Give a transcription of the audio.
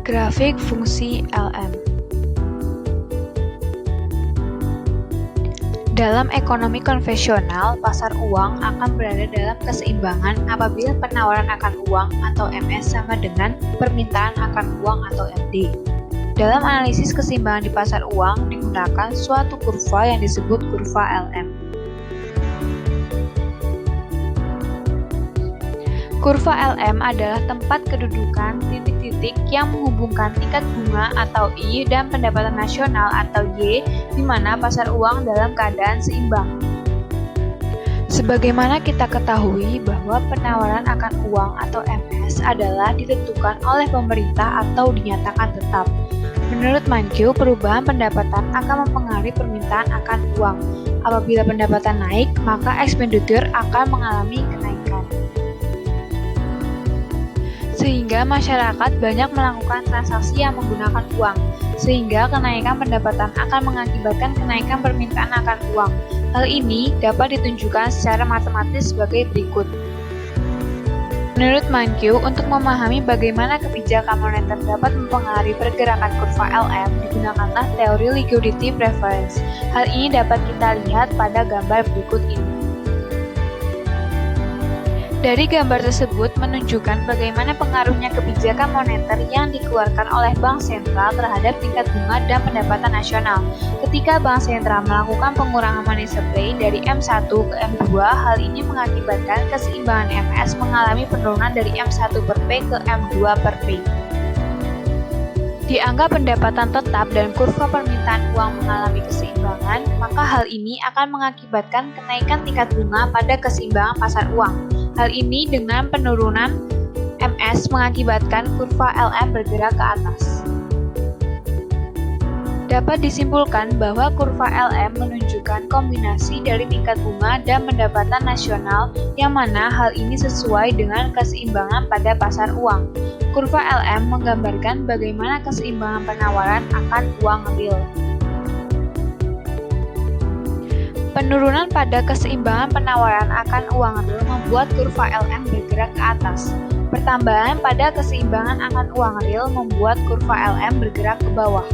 Grafik fungsi LM. Dalam ekonomi konvensional, pasar uang akan berada dalam keseimbangan apabila penawaran akan uang atau MS sama dengan permintaan akan uang atau MD. Dalam analisis keseimbangan di pasar uang digunakan suatu kurva yang disebut kurva LM. Kurva LM adalah tempat kedudukan titik-titik yang menghubungkan tingkat bunga atau I dan pendapatan nasional atau Y, di mana pasar uang dalam keadaan seimbang. Sebagaimana kita ketahui bahwa penawaran akan uang atau MS adalah ditentukan oleh pemerintah atau dinyatakan tetap. Menurut Mankiw, perubahan pendapatan akan mempengaruhi permintaan akan uang. Apabila pendapatan naik, maka ekspenditur akan mengalami kenaikan. Sehingga masyarakat banyak melakukan transaksi yang menggunakan uang, sehingga kenaikan pendapatan akan mengakibatkan kenaikan permintaan akan uang. Hal ini dapat ditunjukkan secara matematis sebagai berikut. Menurut Mankiw, untuk memahami bagaimana kebijakan moneter dapat mempengaruhi pergerakan kurva LM, digunakanlah teori liquidity preference. Hal ini dapat kita lihat pada gambar berikut ini. Dari gambar tersebut menunjukkan bagaimana pengaruhnya kebijakan moneter yang dikeluarkan oleh Bank Sentral terhadap tingkat bunga dan pendapatan nasional. Ketika Bank Sentral melakukan pengurangan money supply dari M1 ke M2, hal ini mengakibatkan keseimbangan MS mengalami penurunan dari M1 per P ke M2 per P. Dianggap pendapatan tetap dan kurva permintaan uang mengalami keseimbangan, maka hal ini akan mengakibatkan kenaikan tingkat bunga pada keseimbangan pasar uang. Hal ini dengan penurunan MS mengakibatkan kurva LM bergerak ke atas. Dapat disimpulkan bahwa kurva LM menunjukkan kombinasi dari tingkat bunga dan pendapatan nasional yang mana hal ini sesuai dengan keseimbangan pada pasar uang. Kurva LM menggambarkan bagaimana keseimbangan penawaran akan uang real. Penurunan pada keseimbangan penawaran akan uang real membuat kurva LM bergerak ke atas. Pertambahan pada keseimbangan akan uang real membuat kurva LM bergerak ke bawah.